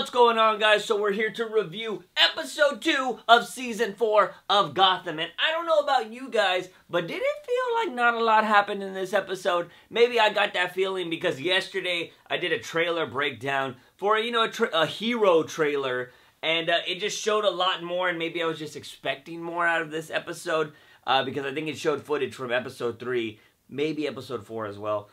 What's going on, guys? So we're here to review episode 2 of season 4 of Gotham. And I don't know about you guys, but did it feel like not a lot happened in this episode? Maybe I got that feeling because yesterday I did a trailer breakdown for, a hero trailer. And it just showed a lot more, and maybe I was just expecting more out of this episode. Because I think it showed footage from episode 3, maybe episode 4 as well.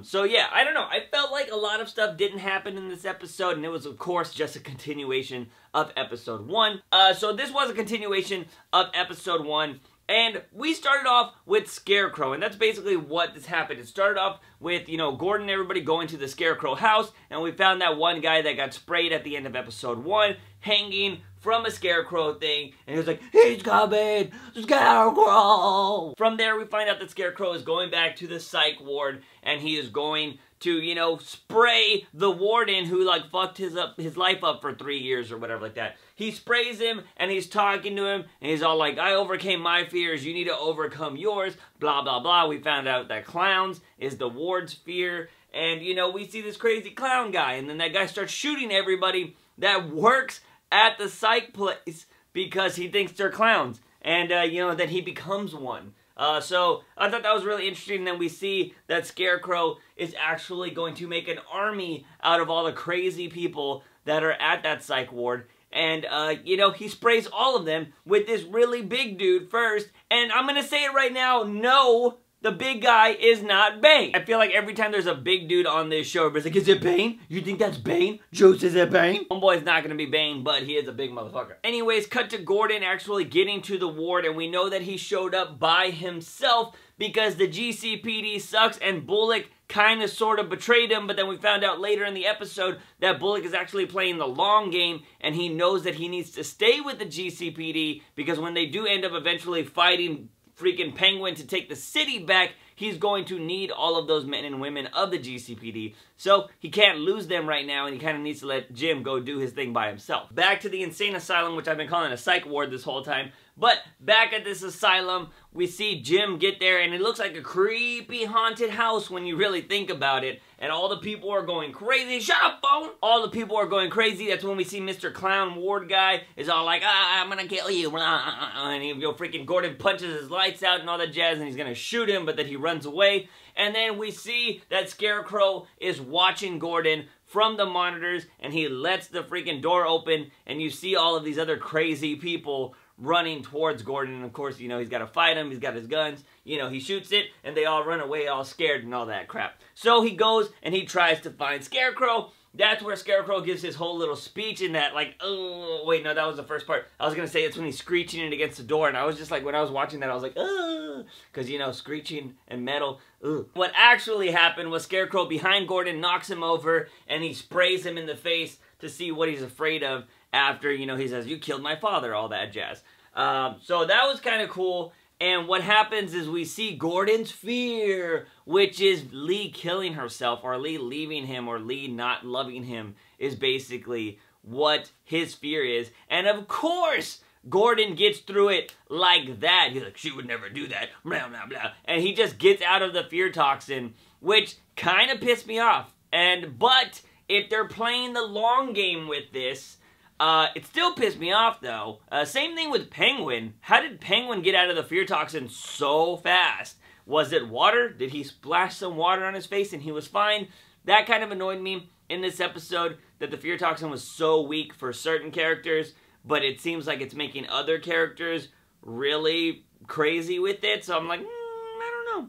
So yeah, I don't know. I felt like a lot of stuff didn't happen in this episode, and it was, of course, just a continuation of episode 1. So this was a continuation of episode 1, and we started off with Scarecrow, and that's basically what this happened. It started off with, Gordon and everybody going to the Scarecrow house, and we found that one guy that got sprayed at the end of episode 1, hanging from a Scarecrow thing, and he was like, "He's coming! Scarecrow!" From there, we find out that Scarecrow is going back to the psych ward, and he is going to, spray the warden who, fucked his life up for 3 years or whatever like that. He sprays him, and he's talking to him, and he's all like, "I overcame my fears, you need to overcome yours," blah, blah, blah. We found out that clowns is the ward's fear, and, we see this crazy clown guy, and then that guy starts shooting everybody that works at the psych place because he thinks they're clowns, and, then he becomes one. So I thought that was really interesting. And then we see that Scarecrow is actually going to make an army out of all the crazy people that are at that psych ward. And, he sprays all of them with this really big dude first. And I'm going to say it right now, no, the big guy is not Bane. I feel like every time there's a big dude on this show, everybody's like, "Is it Bane? You think that's Bane? Juice, is it Bane?" Homeboy's not going to be Bane, but he is a big motherfucker. Anyways, cut to Gordon actually getting to the ward, and we know that he showed up by himself because the GCPD sucks, and Bullock kind of sort of betrayed him, but then we found out later in the episode that Bullock is actually playing the long game, and he knows that he needs to stay with the GCPD because when they do end up eventually fighting freaking Penguin to take the city back, he's going to need all of those men and women of the GCPD. So he can't lose them right now, and he kind of needs to let Jim go do his thing by himself. Back to the insane asylum, which I've been calling a psych ward this whole time. But back at this asylum, we see Jim get there, and it looks like a creepy haunted house when you really think about it. And all the people are going crazy. Shut up, phone! All the people are going crazy. That's when we see Mr. Clown Ward guy is all like, "I'm gonna kill you." And freaking Gordon punches his lights out and all that jazz, and he's gonna shoot him, but then he runs away. And then we see that Scarecrow is watching Gordon from the monitors, and he lets the freaking door open, and you see all of these other crazy people running towards Gordon, and of course, he's got to fight him, he's got his guns, he shoots it, and they all run away all scared and all that crap. So he goes, and he tries to find Scarecrow. That's where Scarecrow gives his whole little speech in that, oh, wait, no, that was the first part. I was going to say it's when he's screeching it against the door, and I was just like, when I was watching that, I was like, ugh, because, screeching and metal, ugh. What actually happened was Scarecrow behind Gordon knocks him over, and he sprays him in the face to see what he's afraid of after, he says, "You killed my father," all that jazz. So that was kind of cool. And what happens is we see Gordon's fear, which is Lee killing herself, or Lee leaving him, or Lee not loving him, is basically what his fear is. And of course, Gordon gets through it like that. He's like, "She would never do that, blah, blah, blah." And he just gets out of the fear toxin, which kind of pissed me off. But if they're playing the long game with this, it still pissed me off, though. Same thing with Penguin. How did Penguin get out of the fear toxin so fast? Was it water? Did he splash some water on his face and he was fine? That kind of annoyed me in this episode, that the fear toxin was so weak for certain characters, but it seems like it's making other characters really crazy with it, so I'm like,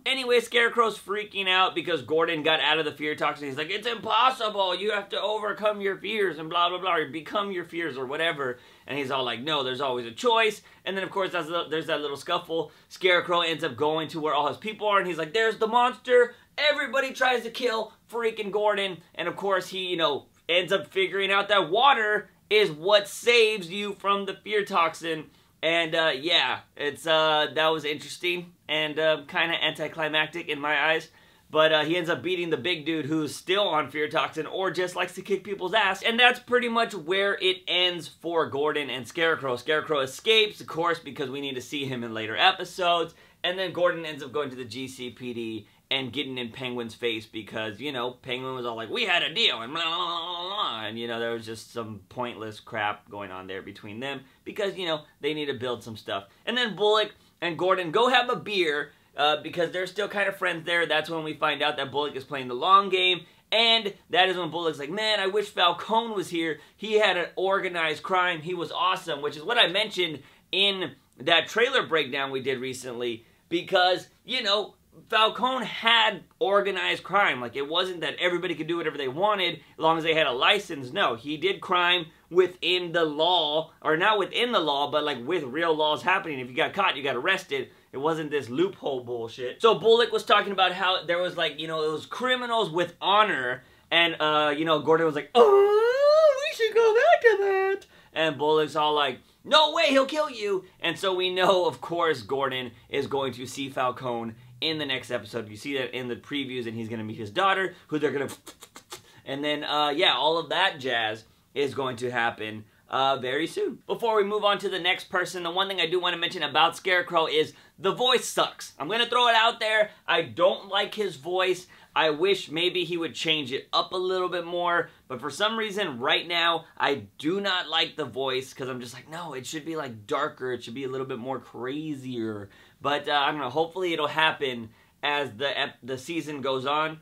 Anyway, Scarecrow's freaking out because Gordon got out of the fear toxin. He's like, "It's impossible. You have to overcome your fears and blah, blah, blah, or become your fears or whatever." And he's all like, "No, there's always a choice." And then, of course, there's that little scuffle. Scarecrow ends up going to where all his people are, and he's like, "There's the monster." Everybody tries to kill freaking Gordon. And, of course, he, ends up figuring out that water is what saves you from the fear toxin. And, yeah, that was interesting and kind of anticlimactic in my eyes. But he ends up beating the big dude who's still on fear toxin or just likes to kick people's ass. And that's pretty much where it ends for Gordon and Scarecrow. Scarecrow escapes, of course, because we need to see him in later episodes. And then Gordon ends up going to the GCPD and getting in Penguin's face because, you know, Penguin was all like, we had a deal, and blah, blah, blah, blah. And, you know, there was just some pointless crap going on there between them because, you know, they need to build some stuff. And then Bullock and Gordon go have a beer because they're still kind of friends there. That's when we find out that Bullock is playing the long game. And that is when Bullock's like, man, I wish Falcone was here. He had an organized crime. He was awesome, which is what I mentioned in that trailer breakdown we did recently. Because, you know, Falcone had organized crime. Like, it wasn't that everybody could do whatever they wanted as long as they had a license. No, he did crime within the law, or not within the law, but like with real laws happening. If you got caught, you got arrested. It wasn't this loophole bullshit. So Bullock was talking about how there was like, you know, those criminals with honor, and you know, Gordon was like, oh, we should go back to that. And Bullock's all like, no way, he'll kill you. And so we know, of course, Gordon is going to see Falcone in the next episode. You see that in the previews, and he's going to meet his daughter, who they're going to... And then, yeah, all of that jazz is going to happen very soon. Before we move on to the next person, the one thing I do want to mention about Scarecrow is the voice sucks. I'm going to throw it out there. I don't like his voice. I wish maybe he would change it up a little bit more, but for some reason right now I do not like the voice because I'm just like, no, it should be like darker, it should be a little bit more crazier. But I don't know, hopefully it'll happen as the season goes on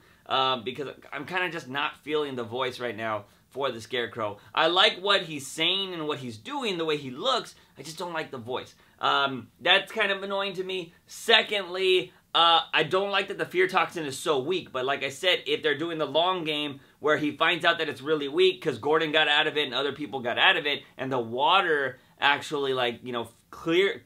because I'm kind of just not feeling the voice right now for the Scarecrow. I like what he's saying and what he's doing, the way he looks, I just don't like the voice. That's kind of annoying to me. Secondly, I don't like that the fear toxin is so weak, but like I said, if they're doing the long game where he finds out that it's really weak because Gordon got out of it and other people got out of it, and the water actually, like, you know,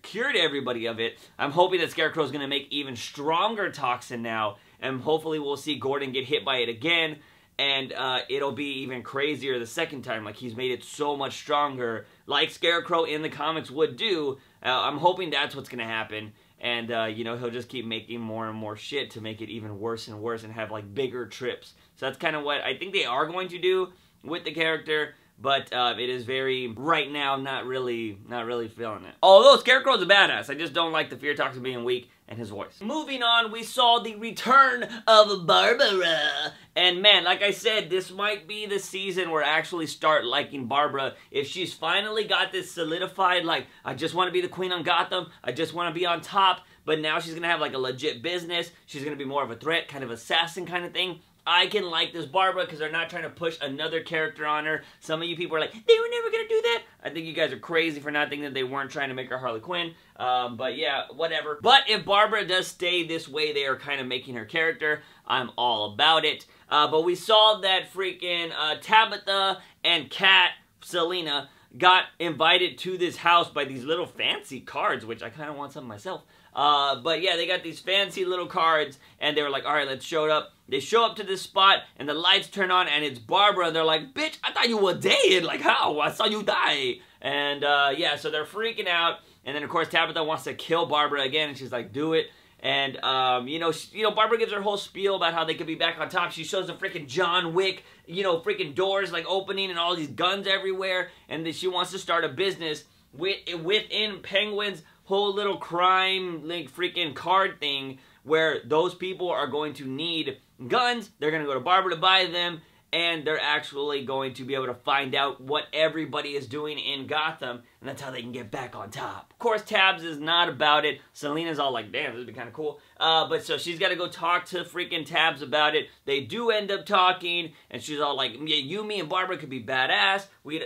cured everybody of it, I'm hoping that Scarecrow's going to make even stronger toxin now, and hopefully we'll see Gordon get hit by it again, and it'll be even crazier the second time. Like, he's made it so much stronger, like Scarecrow in the comics would do. I'm hoping that's what's going to happen. And, you know, he'll just keep making more and more shit to make it even worse and worse and have, like, bigger trips. So that's kind of what I think they are going to do with the character. But it is very, right now, not really feeling it. Although Scarecrow's a badass, I just don't like the fear toxin being weak and his voice. Moving on, we saw the return of Barbara. And man, like I said, this might be the season where I actually start liking Barbara. If she's finally got this solidified, like, I just want to be the queen on Gotham, I just want to be on top, but now she's going to have like a legit business, she's going to be more of a threat, kind of assassin kind of thing. I can like this Barbara because they're not trying to push another character on her. Some of you people are like, they were never going to do that. I think you guys are crazy for not thinking that they weren't trying to make her Harley Quinn. But yeah, whatever. But if Barbara does stay this way, they are kind of making her character, I'm all about it. But we saw that freaking Tabatha and Selena got invited to this house by these little fancy cards, which I kind of want some myself. But yeah, they got these fancy little cards, and they were like, alright, let's show it up. They show up to this spot, and the lights turn on, and it's Barbara, and they're like, bitch, I thought you were dead. Like, how? I saw you die. And, yeah, so they're freaking out, and then, of course, Tabatha wants to kill Barbara again, and she's like, do it. And, you know, Barbara gives her whole spiel about how they could be back on top. She shows the freaking John Wick, you know, freaking doors, like, opening and all these guns everywhere. And then she wants to start a business within Penguin's whole little crime, like, freaking card thing where those people are going to need guns. They're going to go to Barbara to buy them. And they're actually going to be able to find out what everybody is doing in Gotham, and that's how they can get back on top. Of course, Tabs is not about it. Selena's all like, damn, this would be kind of cool. But so she's got to go talk to freaking Tabs about it. They do end up talking, and she's all like, yeah, you, me, and Barbara could be badass. We'd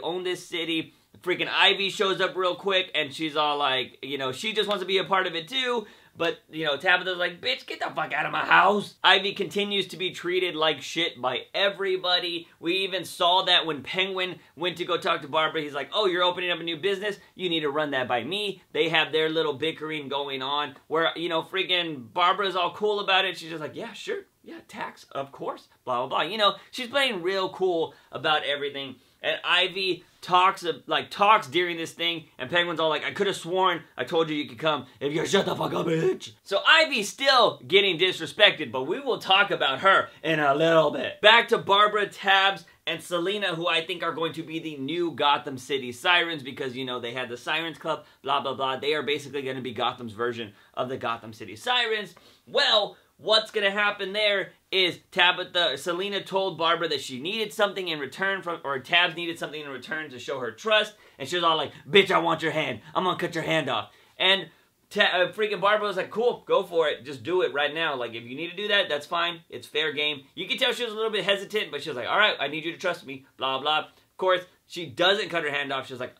own this city. Freaking Ivy shows up real quick, and she's all like, you know, she just wants to be a part of it too. But, you know, Tabatha's like, bitch, get the fuck out of my house. Ivy continues to be treated like shit by everybody. We even saw that when Penguin went to go talk to Barbara. He's like, oh, you're opening up a new business? You need to run that by me. They have their little bickering going on where, you know, freaking Barbara's all cool about it. She's just like, yeah, sure. Yeah, tax, of course. Blah, blah, blah. You know, she's playing real cool about everything. And Ivy talks during this thing, and Penguin's all like, I could have sworn I told you could come if you shut the fuck up, bitch. So Ivy's still getting disrespected, but we will talk about her in a little bit. Back to Barbara, Tabs, and Selena, who I think are going to be the new Gotham City Sirens, because, you know, they had the Sirens Club, blah, blah, blah. They are basically going to be Gotham's version of the Gotham City Sirens. Well, what's going to happen there is Selena told Barbara that she needed something in return or Tabs needed something in return to show her trust, and she was all like, bitch, I want your hand. I'm going to cut your hand off. And freaking Barbara was like, cool, go for it. Just do it right now. Like, if you need to do that, that's fine. It's fair game. You can tell she was a little bit hesitant, but she was like, all right, I need you to trust me, blah, blah. Of course, she doesn't cut her hand off. She was like,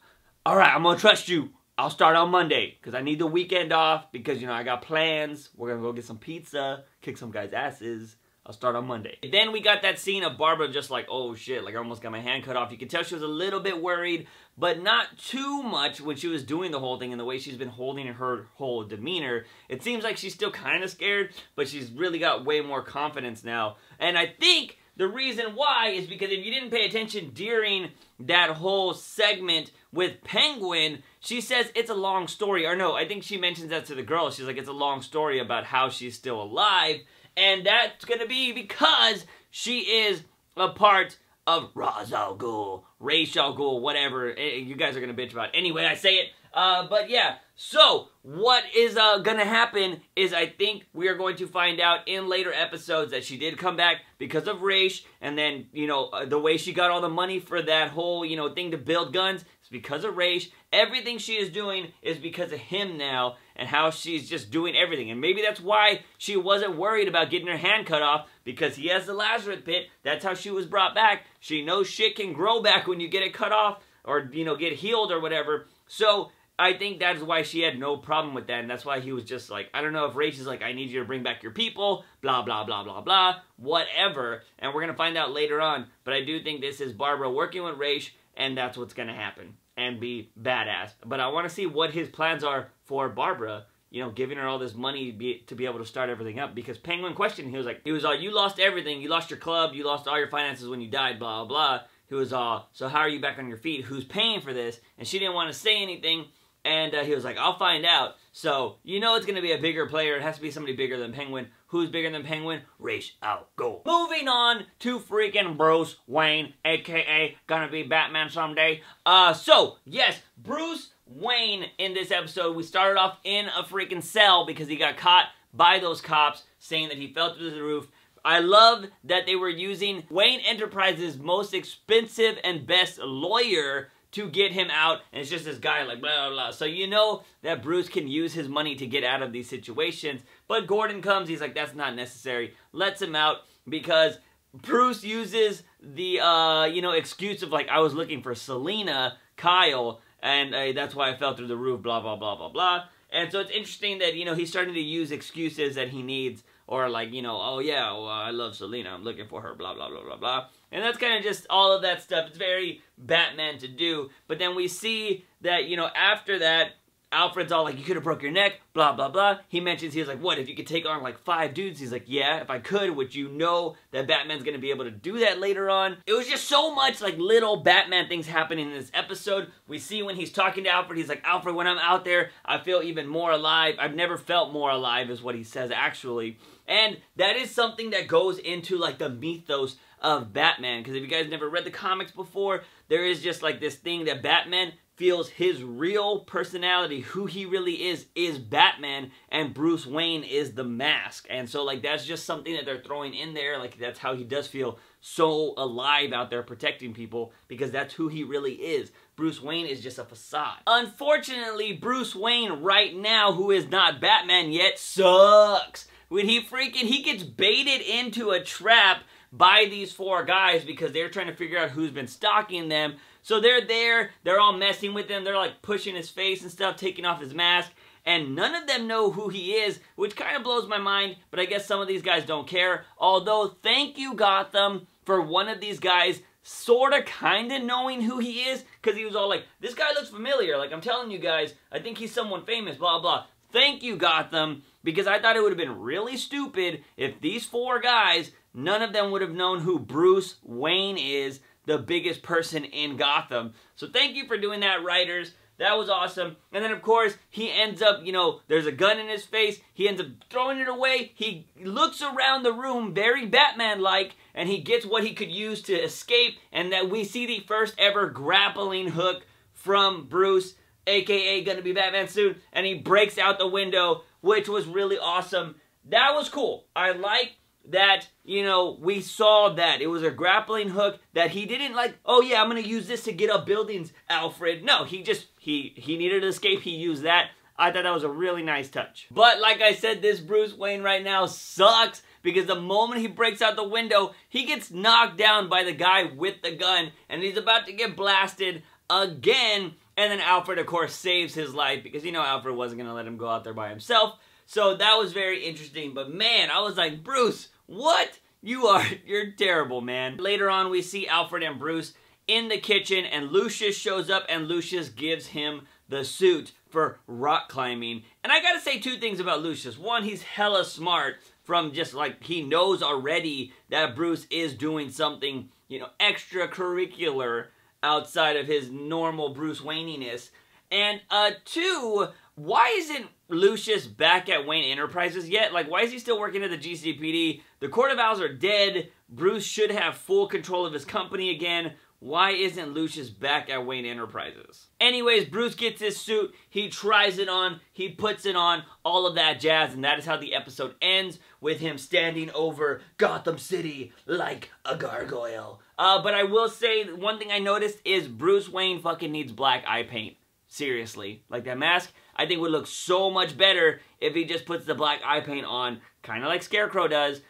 all right, I'm going to trust you. I'll start on Monday because I need the weekend off because, you know, I got plans. We're going to go get some pizza, kick some guys' asses. I'll start on Monday. Then we got that scene of Barbara just like, oh shit, like I almost got my hand cut off. You could tell she was a little bit worried, but not too much when she was doing the whole thing and the way she's been holding her whole demeanor. It seems like she's still kind of scared, but she's really got way more confidence now. And I think the reason why is because if you didn't pay attention during that whole segment with Penguin, she says it's a long story. Or no, I think she mentions that to the girl. She's like, it's a long story about how she's still alive. And that's going to be because she is a part of Ra's al Ghul, Ra's al Ghul, whatever you guys are going to bitch about. Anyway, I say it. But yeah, so what is going to happen is I think we are going to find out in later episodes that she did come back because of Ra's, and then, you know, the way she got all the money for that whole, you know, thing to build guns is because of Ra's. Everything she is doing is because of him now, and how she's just doing everything. And maybe that's why she wasn't worried about getting her hand cut off, because he has the Lazarus pit. That's how she was brought back. She knows shit can grow back when you get it cut off, or, you know, get healed or whatever. So I think that's why she had no problem with that, and that's why he was just like, I don't know if Rach is like, I need you to bring back your people, blah, blah, blah, blah, blah, whatever, and we're going to find out later on, but I do think this is Barbara working with Rach, and that's what's going to happen, and be badass. But I want to see what his plans are for Barbara, you know, giving her all this money to be able to start everything up, because Penguin questioned, he was like, you lost everything, you lost your club, you lost all your finances when you died, blah, blah, blah. He was all, so how are you back on your feet? Who's paying for this? And she didn't want to say anything. And he was like, I'll find out. So, you know it's going to be a bigger player. It has to be somebody bigger than Penguin. Who's bigger than Penguin? Ra's al Ghul. Moving on to freaking Bruce Wayne, a.k.a. gonna be Batman someday. So, yes, Bruce Wayne in this episode, we started off in a freaking cell because he got caught by those cops saying that he fell through the roof. I love that they were using Wayne Enterprises' most expensive and best lawyer to get him out, and it's just this guy like blah, blah, blah. So you know that Bruce can use his money to get out of these situations, but Gordon comes, he's like, that's not necessary, lets him out, because Bruce uses the, you know, excuse of like, I was looking for Selena, Kyle, and that's why I fell through the roof, blah, blah, blah, blah, blah. And so it's interesting that, you know, he's starting to use excuses that he needs, or like, you know, oh yeah, well, I love Selena, I'm looking for her, blah, blah, blah, blah, blah. And that's kind of just all of that stuff. It's very Batman to do. But then we see that, you know, after that, Alfred's all like, you could have broke your neck, blah, blah, blah. He mentions, he was like, what, if you could take on like 5 dudes? He's like, yeah, if I could, which you know that Batman's going to be able to do that later on. It was just so much like little Batman things happening in this episode. We see when he's talking to Alfred, he's like, Alfred, when I'm out there, I feel even more alive. I've never felt more alive is what he says actually. And that is something that goes into like the mythos of Batman, because if you guys never read the comics before, there is just like this thing that Batman feels his real personality, who he really is Batman, and Bruce Wayne is the mask. And so like that's just something that they're throwing in there, like that's how he does feel so alive out there protecting people, because that's who he really is. Bruce Wayne is just a facade. Unfortunately, Bruce Wayne right now, who is not Batman yet, sucks. When he gets baited into a trap by these 4 guys because they're trying to figure out who's been stalking them. So they're there, they're all messing with him, they're like pushing his face and stuff, taking off his mask, and none of them know who he is, which kind of blows my mind, but I guess some of these guys don't care. Although, thank you, Gotham, for one of these guys sorta kinda knowing who he is, because he was all like, this guy looks familiar, like I'm telling you guys, I think he's someone famous, blah, blah. Thank you, Gotham, because I thought it would have been really stupid if these 4 guys, none of them would have known who Bruce Wayne is. the biggest person in Gotham. So thank you for doing that, writers. That was awesome. And then, of course, he ends up, you know, there's a gun in his face. He ends up throwing it away. He looks around the room very Batman-like, and he gets what he could use to escape. And that we see the first ever grappling hook from Bruce, a.k.a. gonna be Batman soon. And he breaks out the window, which was really awesome. That was cool. I like that, you know, we saw that. It was a grappling hook that he didn't like, oh yeah, I'm going to use this to get up buildings, Alfred. No, he just, he needed to escape. He used that. I thought that was a really nice touch. But like I said, this Bruce Wayne right now sucks because the moment he breaks out the window, he gets knocked down by the guy with the gun and he's about to get blasted again. And then Alfred, of course, saves his life because, you know, Alfred wasn't going to let him go out there by himself. So that was very interesting. But man, I was like, Bruce, what? You're terrible, man. Later on, we see Alfred and Bruce in the kitchen, and Lucius shows up, and Lucius gives him the suit for rock climbing. And I gotta say two things about Lucius. One, he's hella smart from just like, he knows already that Bruce is doing something, you know, extracurricular outside of his normal Bruce Wayne-iness. And two, why isn't Lucius back at Wayne Enterprises yet? Like, why is he still working at the GCPD? The Court of Owls are dead. Bruce should have full control of his company again. Why isn't Lucius back at Wayne Enterprises? Anyways, Bruce gets his suit. He tries it on. He puts it on. All of that jazz. And that is how the episode ends, with him standing over Gotham City like a gargoyle. But I will say, one thing I noticed is Bruce Wayne fucking needs black eye paint. Seriously. Like, that mask, I think would look so much better if he just puts the black eye paint on, kind of like Scarecrow does.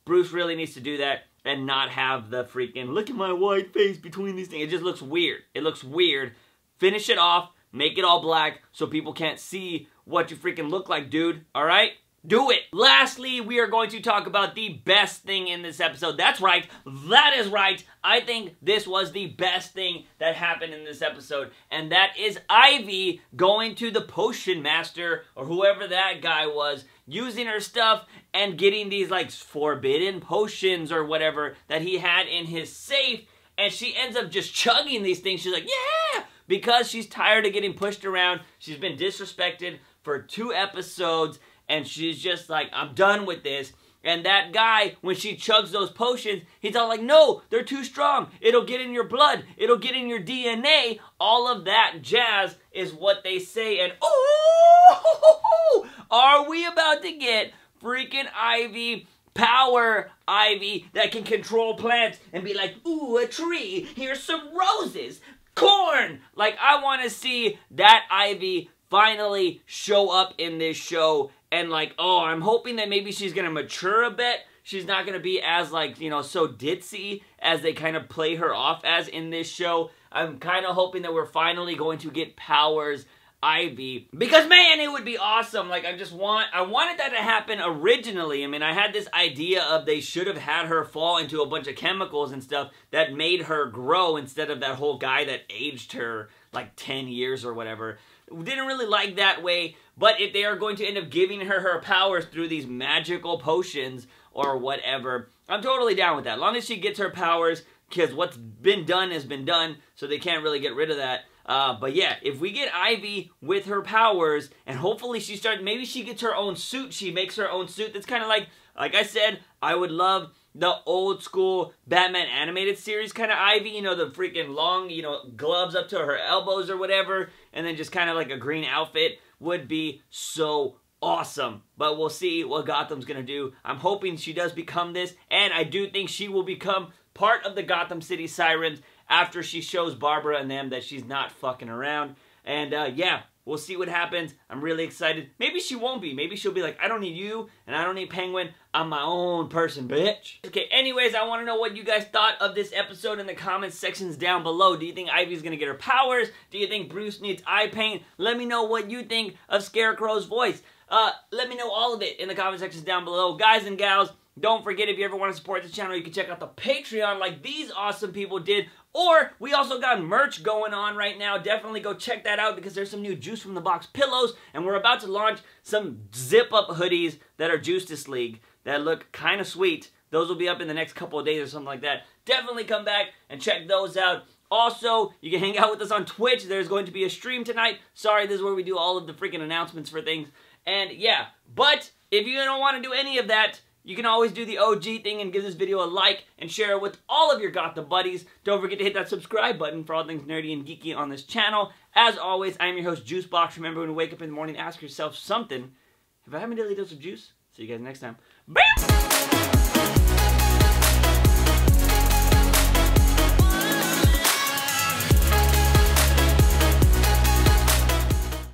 Bruce really needs to do that and not have the freaking, look at my white face between these things. It just looks weird. It looks weird. Finish it off. Make it all black so people can't see what you freaking look like, dude. Alright? Do it! Lastly, we are going to talk about the best thing in this episode. That's right. That is right. I think this was the best thing that happened in this episode. And that is Ivy going to the potion master, or whoever that guy was, using her stuff and getting these, like, forbidden potions or whatever that he had in his safe. And she ends up just chugging these things. She's like, yeah! Because she's tired of getting pushed around. She's been disrespected for 2 episodes. And she's just like, I'm done with this. And that guy, when she chugs those potions, he's all like, no, they're too strong. It'll get in your blood. It'll get in your DNA. All of that jazz is what they say. And, oh, are we about to get freaking Ivy, power Ivy, that can control plants and be like, ooh, a tree. Here's some roses. Corn. Like, I want to see that Ivy finally show up in this show. And like, oh, I'm hoping that maybe she's going to mature a bit. She's not going to be as, like, you know, so ditzy as they kind of play her off as in this show. I'm kind of hoping that we're finally going to get Powers Ivy. Because, man, it would be awesome. Like, I wanted that to happen originally. I mean, I had this idea of they should have had her fall into a bunch of chemicals and stuff that made her grow instead of that whole guy that aged her like 10 years or whatever. Didn't really like that way, but if they are going to end up giving her powers through these magical potions or whatever, I'm totally down with that. As long as she gets her powers, because what's been done has been done, so they can't really get rid of that. But yeah, if we get Ivy with her powers, and hopefully she starts, maybe she gets her own suit, she makes her own suit that's kind of like I said, I would love the old school Batman animated series kind of Ivy, you know, the freaking long, you know, gloves up to her elbows or whatever, and then just kind of like a green outfit would be so awesome. But we'll see what Gotham's gonna do. I'm hoping she does become this, and I do think she will become part of the Gotham City Sirens after she shows Barbara and them that she's not fucking around. And yeah, we'll see what happens. I'm really excited. Maybe she won't be. Maybe she'll be like, I don't need you, and I don't need Penguin. I'm my own person, bitch. Okay, anyways, I want to know what you guys thought of this episode in the comments sections down below. Do you think Ivy's going to get her powers? Do you think Bruce needs eye paint? Let me know what you think of Scarecrow's voice. Let me know all of it in the comment sections down below. Guys and gals, don't forget, if you ever want to support the channel, you can check out the Patreon like these awesome people did. Or, we also got merch going on right now. Definitely go check that out because there's some new Juice from the Box pillows. And we're about to launch some zip-up hoodies that are Justice League that look kind of sweet. Those will be up in the next couple of days or something like that. Definitely come back and check those out. Also, you can hang out with us on Twitch. There's going to be a stream tonight. Sorry, this is where we do all of the freaking announcements for things. And yeah, but if you don't want to do any of that, you can always do the OG thing and give this video a like and share it with all of your Gotham buddies. Don't forget to hit that subscribe button for all things nerdy and geeky on this channel. As always, I'm your host, JUICEbox. Remember, when you wake up in the morning, ask yourself something. Have I had my daily dose of juice? See you guys next time. Bam!